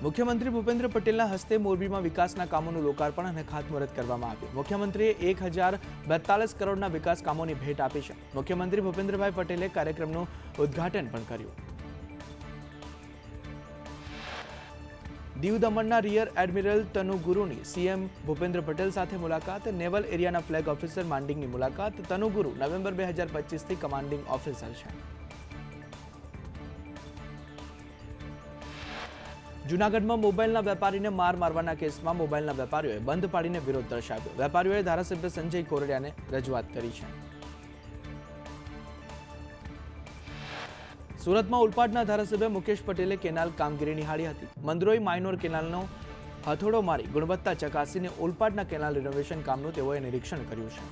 મુખ્યમંત્રી ભૂપેન્દ્ર પટેલના હસ્તે મોરબીમાં વિકાસના કામોનું લોકાર્પણ અને ખાતમુહૂર્ત કરવામાં આવ્યું। મુખ્યમંત્રીએ 1042 કરોડના વિકાસ કામોની ભેટ આપી છે। મુખ્યમંત્રી ભૂપેન્દ્રભાઈ પટેલે કાર્યક્રમનું ઉદ્ઘાટન પણ કર્યું। દીવ દમણના રિયર એડમિરલ તનુ ગુરુની સીએમ ભૂપેન્દ્ર પટેલ સાથે મુલાકાત। નેવલ એરિયાના ફ્લેગ ઓફિસર માંડિંગની મુલાકાત। તનુ ગુરુ નવેમ્બર 2025થી કમાન્ડિંગ ઓફિસર છે। જૂનાગઢમાં મોબાઈલના વેપારીને માર મારવાના કેસમાં મોબાઈલના વેપારીઓએ બંધ પાડીને વિરોધ દર્શાવ્યો। વેપારીઓએ ધારાસભ્ય સંજય કોરડિયાને રજૂઆત કરી છે। સુરતમાં ઉલપાડના ધારાસભ્ય મુકેશ પટેલે કેનાલ કામગીરી નિહાળી હતી। મંદરોઈ માઇનોર કેનાલનો હથોડો મારી ગુણવત્તા ચકાસીને ઉલપાડના કેનાલ રિનોવેશન કામનું તેઓએ નિરીક્ષણ કર્યું છે।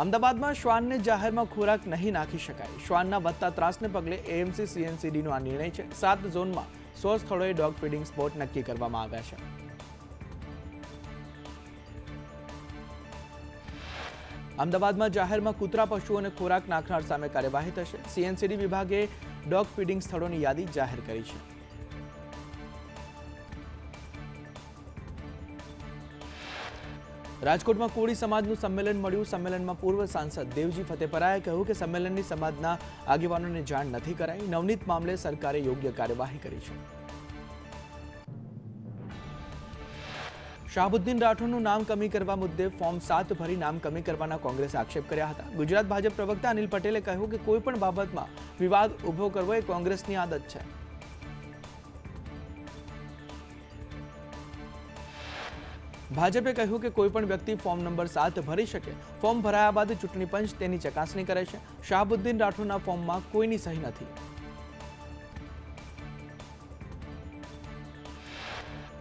અમદાવાદમાં શ્વાનને જાહેરમાં ખોરાક નહીં નાખી શકાય। શ્વાનના વધતા ત્રાસને પગલે એએમસી સીએનસીડીનો આ નિર્ણય છે। 7 ઝોનમાં 100 સ્થળોએ ડોગ ફીડિંગ સ્પોટ નક્કી કરવામાં આવ્યા છે। અમદાવાદમાં જાહેરમાં કૂતરા પશુઓને ખોરાક નાખનાર સામે કાર્યવાહી થશે। સીએનસીડી વિભાગે ડોગ ફીડિંગ સ્થળોની યાદી જાહેર કરી છે। રાજકોટમાં કોળી સમાજનું સંમેલન મળ્યું। સંમેલનમાં પૂર્વ સાંસદ દેવજી ફતેપરાએ કહ્યું કે સંમેલનની સમાજના આગેવાનોને જાણ નથી કરાઈ। નવનીત મામલે સરકારે યોગ્ય કાર્યવાહી કરી છે। શાહબુદ્દીન રાઠોડનું નામ કમી કરવા મુદ્દે ફોર્મ 7 ભરી નામ કમી કરવાના કોંગ્રેસે આક્ષેપ કર્યા હતા। ગુજરાત ભાજપ પ્રવક્તા અનિલ પટેલે કહ્યું કે કોઈ પણ બાબતમાં વિવાદ ઉભો કરવો એ કોંગ્રેસની આદત છે। ભાજપે કહ્યું કે કોઈ પણ વ્યક્તિ ફોર્મ નંબર 7 ભરી શકે। ફોર્મ ભરાયા બાદ ચૂંટણી પંચ તેની ચકાસણી કરે છે। શાહબુદ્દીન રાઠોડના ફોર્મમાં કોઈની સહી નથી।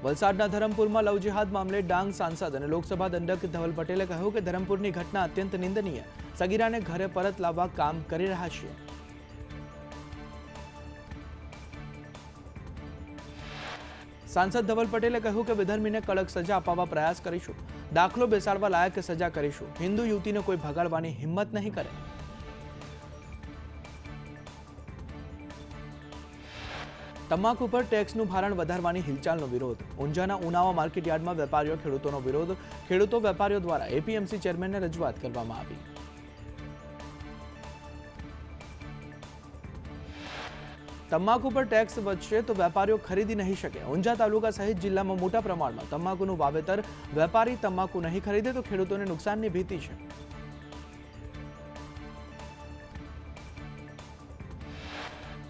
વલસાડના ધરમપુરમાં લવ જિહાદ મામલે ડાંગ સાંસદ અને લોકસભા દંડક ધવલ પટેલે કહ્યું કે ધરમપુરની ઘટના અત્યંત નિંદનીય। સગીરાને ઘરે પરત લાવવા કામ કરી રહ્યા છીએ। સાંસદ ધવલ પટેલે કહ્યું કે વિધર્મીને કડક સજા અપાવવા પ્રયાસ કરીશું। દાખલો બેસાડવા લાયક સજા કરીશું। હિન્દુ યુવતીને કોઈ ભગાડવાની હિંમત નહીં કરે। તમાકુ પર ટેક્સનું ભારણ વધારવાની હિલચાલનો વિરોધ। ઊંઝાના ઉનાવા માર્કેટ યાર્ડમાં વેપારીઓ ખેડૂતોનો વિરોધ। ખેડૂતો વેપારીઓ દ્વારા એપીએમસી ચેરમેનને રજૂઆત કરવામાં આવી। તમાકુ પર ટેક્સ વધશે તો વેપારીઓ ખરીદી નહીં શકે। ઊંઝા તાલુકા સહિત જિલ્લામાં મોટા પ્રમાણમાં તમાકુનું વાવેતર। વેપારી તમાકુ નહીં ખરીદે તો ખેડૂતોને નુકસાનની ભીતિ છે।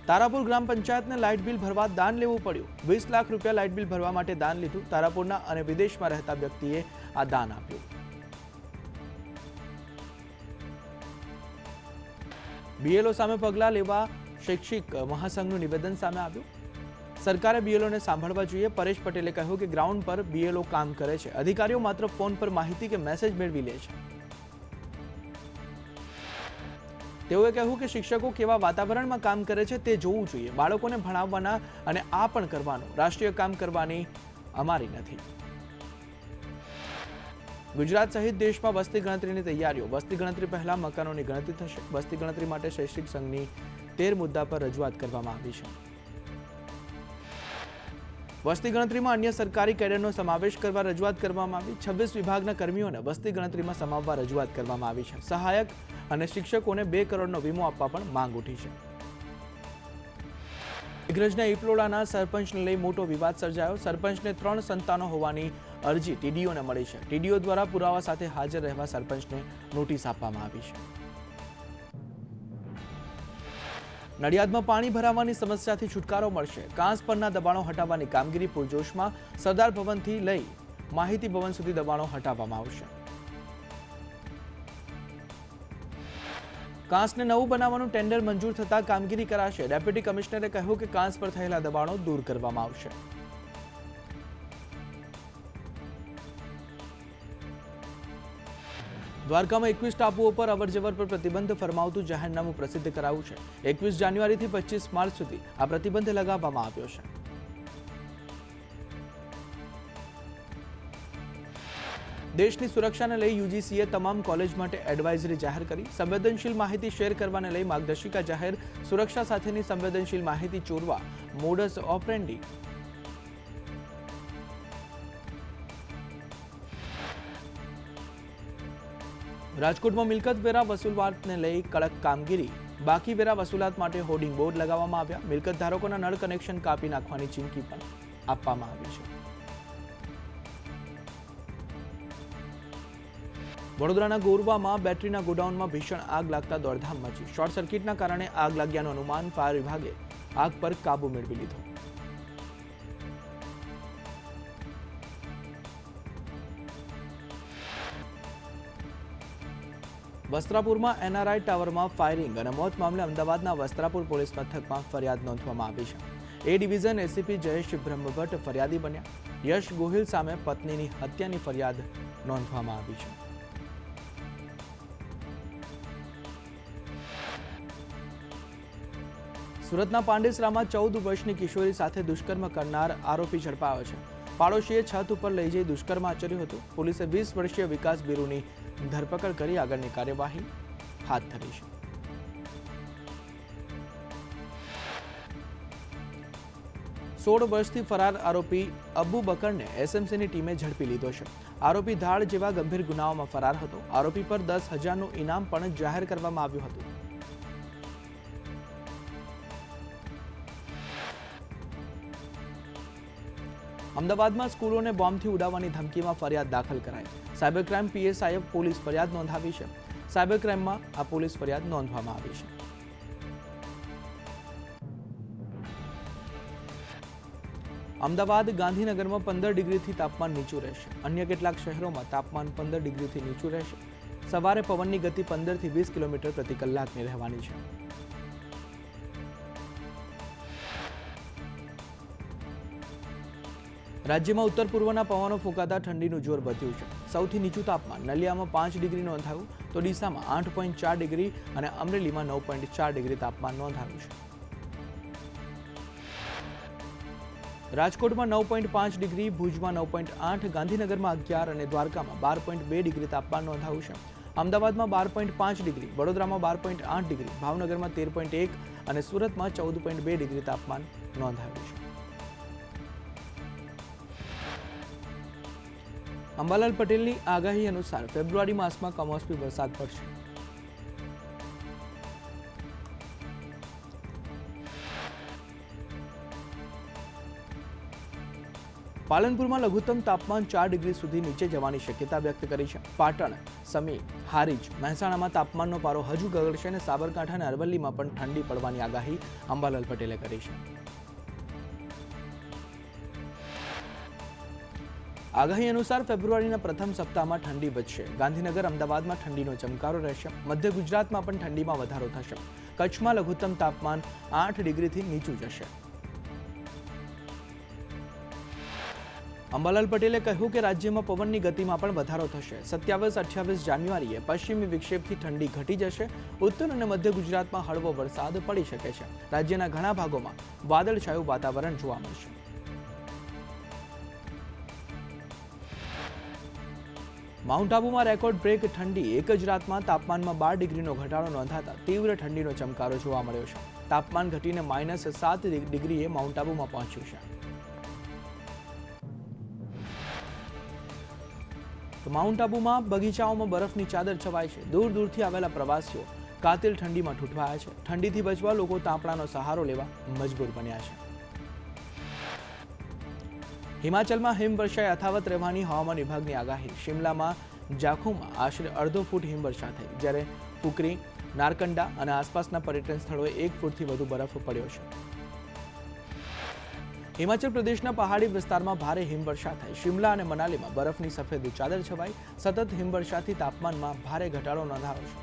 તારાપુર ગ્રામ પંચાયતને લાઇટ બિલ ભરવા દાન લેવું પડ્યું। 20 લાખ રૂપિયા લાઇટ બિલ ભરવા માટે દાન લીધું। તારાપુરના અને વિદેશમાં રહેતા વ્યક્તિએ આ દાન આપ્યું। બીએલઓ સામે પગલાં લેવા શૈક્ષિક મહાસંઘનું નિવેદન સામે આવ્યું। સરકારે બીએલઓને સાંભળવા જોઈએ। પરેશ પટેલે કહ્યું કે ગ્રાઉન્ડ પર બીએલઓ કામ કરે છે। અધિકારીઓ માત્ર ફોન પર માહિતી કે મેસેજ મેળવી લે છે। તેઓએ કહ્યું કે શિક્ષકો કેવા વાતાવરણમાં કામ કરે છે તે જોવું જોઈએ। બાળકોને ભણાવવાના અને આ પણ કરવાનું રાષ્ટ્રીય કામ કરવાની અમારી નથી। ગુજરાત સહિત દેશમાં વસ્તી ગણતરીની તૈયારીઓ। વસ્તી ગણતરી પહેલા મકાનોની ગણતરી થશે। વસ્તી ગણતરી માટે શૈક્ષિક સંઘની 13 મુદ્દા પર રજૂઆત કરવામાં આવી છે। વસ્તી ગણતરીમાં અન્ય સરકારી કેડરનો સમાવેશ કરવા રજૂઆત કરવામાં આવી। 26 વિભાગના કર્મીઓને વસ્તી ગણતરીમાં સમાવવા રજૂઆત કરવામાં આવી છે। સહાયક અને શિક્ષકોને 2 કરોડનો વીમો આપવા પણ માંગ ઉઠી છે। મેઘરજના ઈપલોડાના સરપંચને લઈ મોટો વિવાદ સર્જાયો। સરપંચને 3 સંતાનો હોવાની અરજી ટીડીઓને મળી છે। ટીડીઓ દ્વારા પુરાવા સાથે હાજર રહેવા સરપંચને નોટિસ આપવામાં આવી છે। નડિયાદમાં પાણી ભરાવાની સમસ્યાથી છુટકારો મળશે। કાંસ પરના દબાણો હટાવવાની કામગીરી પૂરજોશમાં। સરદાર ભવનથી લઈ માહિતી ભવન સુધી દબાણો હટાવવામાં આવશે। કાંસને નવું બનાવવાનું ટેન્ડર મંજૂર થતા કામગીરી કરાશે। ડેપ્યુટી કમિશનરે કહ્યું કે કાંસ પર થયેલા દબાણો દૂર કરવામાં આવશે। દ્વારકામાં 21 ટાપુઓ પર અવરજવર પર પ્રતિબંધ ફરમાવતું જાહેરનામું પ્રસિદ્ધ કરાયું છે। 21 જાન્યુઆરીથી 25 માર્ચ સુધી આ પ્રતિબંધ લગાવવામાં આવ્યો છે। દેશની સુરક્ષાને લઈ યુજીસીએ તમામ કોલેજ માટે એડવાઇઝરી જાહેર કરી. સંવેદનશીલ માહિતી શેર કરવાને લઈ માર્ગદર્શિકા જાહેર. સુરક્ષા સાથેની સંવેદનશીલ માહિતી ચોરવા મોડસ ઓપરેન્ડી. રાજકોટમાં મિલકત વેરા વસૂલવાને લઈ કડક કામગીરી. બાકી વેરા વસૂલાત માટે હોર્ડિંગ બોર્ડ લગાવવામાં આવ્યા. મિલકત ધારકોના નળ કનેક્શન કાપી નાખવાની ચીમકી પણ આપવામાં આવી છે. વડોદરાના ગોરવામાં બેટરીના ગોડાઉનમાં ભીષણ આગ લાગતા દોડધામ મચી. શોર્ટ સર્કિટના કારણે આગ લાગ્યાનું અનુમાન. ફાયર વિભાગે આગ પર કાબુ મેળવી લીધો. વસ્ત્રાપુરમાં એનઆરઆઈ ટાવરમાં ફાયરિંગ અને મોત મામલે અમદાવાદના વસ્ત્રાપુર પોલીસ મથકમાં ફરિયાદ નોંધવામાં આવી છે. એ ડિવિઝન એસીપી જયેશ બ્રહ્મભટ્ટ ફરિયાદી બન્યા. યશ ગોહિલ સામે પત્નીની હત્યાની ફરિયાદ નોંધવામાં આવી છે. સુરતના પાંડેસરામાં 14 વર્ષની કિશોરી સાથે દુષ્કર્મ કરનાર આરોપી ઝડપાયો છે. પાડોશીએ છત ઉપર લઈ જઈ દુષ્કર્મ આચર્યું હતું. પોલીસે 20 વર્ષીય વિકાસ બિરુની ધરપકડ કરી આગળની કાર્યવાહી હાથ ધરી છે. સોળ વર્ષથી ફરાર આરોપી અબુ બકરને એસએમસીની ટીમે ઝડપી લીધો છે. આરોપી ધાડ જેવા ગંભીર ગુનાઓમાં ફરાર હતો. આરોપી પર 10,000નું ઇનામ પણ જાહેર કરવામાં આવ્યું હતું. અમદાવાદમાં સ્કૂલોને બોમ્બથી ઉડાવવાની ધમકીમાં ફરિયાદ દાખલ કરાઈ. સાયબર ક્રાઇમ પીએસઆઈએ પોલીસ ફરિયાદ નોંધાવી છે. સાયબર ક્રાઇમમાં આ પોલીસ ફરિયાદ નોંધવામાં આવી છે. અમદાવાદ ગાંધીનગરમાં 15 ડિગ્રીથી તાપમાન નીચું રહેશે. અન્ય કેટલાક શહેરોમાં તાપમાન 15 ડિગ્રીથી નીચું રહેશે. સવારે પવનની ગતિ 15 થી 20 કિલોમીટર પ્રતિ કલાકની રહેવાની છે. રાજ્યમાં ઉત્તર પૂર્વના પવનો ફૂંકાતા ઠંડીનું જોર વધ્યું છે. સૌથી નીચું તાપમાન નલિયામાં 5 ડિગ્રી નોંધાયું તો ડીસામાં 8.4 ડિગ્રી અને અમરેલીમાં 9.4 ડિગ્રી તાપમાન નોંધાયું છે. રાજકોટમાં 9.5 ડિગ્રી, ભુજમાં 9.8, ગાંધીનગરમાં 11 અને દ્વારકામાં 12.2 ડિગ્રી તાપમાન નોંધાયું છે. અમદાવાદમાં 12.5 ડિગ્રી, વડોદરામાં 12.8 ડિગ્રી, ભાવનગરમાં 13.1 અને સુરતમાં 14.2 ડિગ્રી તાપમાન નોંધાયું છે. અંબાલાલ પટેલની આગાહી અનુસાર ફેબ્રુઆરી માસમાં કમોસમી વરસાદ પડશે. પાલનપુરમાં લઘુત્તમ તાપમાન 4 ડિગ્રી સુધી નીચે જવાની શક્યતા વ્યક્ત કરી છે. પાટણ, સમી, હારીજ, મહેસાણામાં તાપમાનનો પારો હજુ ગગડશે અને સાબરકાંઠા અને અરવલ્લીમાં પણ ઠંડી પડવાની આગાહી અંબાલાલ પટેલે કરી છે. આગાહી અનુસાર ફેબ્રુઆરીના પ્રથમ સપ્તાહમાં ઠંડી વધશે. ગાંધીનગર, અમદાવાદમાં ઠંડીનો ચમકારો રહેશે. મધ્ય ગુજરાતમાં પણ ઠંડીમાં વધારો થશે. કચ્છમાં લઘુત્તમ તાપમાન 8 ડિગ્રીથી નીચું જશે. અંબાલાલ પટેલે કહ્યું કે રાજ્યમાં પવનની ગતિમાં પણ વધારો થશે. 27-28 જાન્યુઆરીએ પશ્ચિમી વિક્ષેપથી ઠંડી ઘટી જશે. ઉત્તર અને મધ્ય ગુજરાતમાં હળવો વરસાદ પડી શકે છે. રાજ્યના ઘણા ભાગોમાં વાદળછાયું વાતાવરણ જોવા મળશે. માઉન્ટ આબુમાં રેકોર્ડ બ્રેક ઠંડી. એક જ રાતમાં તાપમાનમાં 12 ડિગ્રીનો ઘટાડો નોંધાતા તીવ્ર ઠંડીનો ચમકારો જોવા મળ્યો છે. તાપમાન ઘટીને -7 ડિગ્રીએ માઉન્ટ આબુમાં પહોંચ્યું છે. તો માઉન્ટ આબુમાં બગીચાઓમાં બરફની ચાદર છવાય છે. દૂર દૂરથી આવેલા પ્રવાસીઓ કાતિલ ઠંડીમાં ઠૂંઠવાયા છે. ઠંડીથી બચવા લોકો તાપણાનો સહારો લેવા મજબૂર બન્યા છે. હિમાચલમાં હિમવર્ષા યથાવત રહેવાની હવામાન વિભાગની આગાહી. શિમલામાં જાખુમાં આશરે અડધો ફૂટ હિમવર્ષા થઈ, જ્યારે ફુકરી, નારકંડા અને આસપાસના પર્યટન સ્થળોએ 1 ફૂટથી વધુ બરફ પડ્યો છે. હિમાચલ પ્રદેશના પહાડી વિસ્તારમાં ભારે હિમવર્ષા થઈ. શિમલા અને મનાલીમાં બરફની સફેદ ચાદર છવાઈ. સતત હિમવર્ષાથી તાપમાનમાં ભારે ઘટાડો નોંધાયો છે.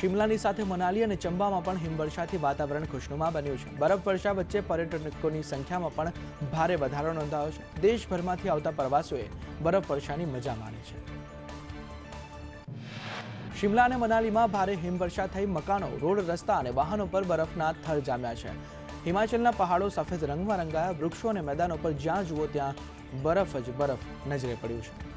શિમલાની સાથે મનાલી અને ચંબામાં પણ હિમવર્ષાથી વાતાવરણ ખુશનુમા બન્યું છે. બરફવર્ષા વચ્ચે પર્યટકોની સંખ્યામાં પણ ભારે વધારો નોંધાયો છે. દેશભરમાંથી આવતા પ્રવાસીઓએ બરફવર્ષાની મજા માણી છે. શિમલા અને મનાલીમાં ભારે હિમવર્ષા થઈ. મકાનો, રોડ, રસ્તા અને વાહનો પર બરફના થર જામ્યા છે. હિમાચલના પહાડો સફેદ રંગમાં રંગાયા. વૃક્ષો અને મેદાનો પર જ્યાં જુઓ ત્યાં બરફ જ બરફ નજરે પડ્યું છે.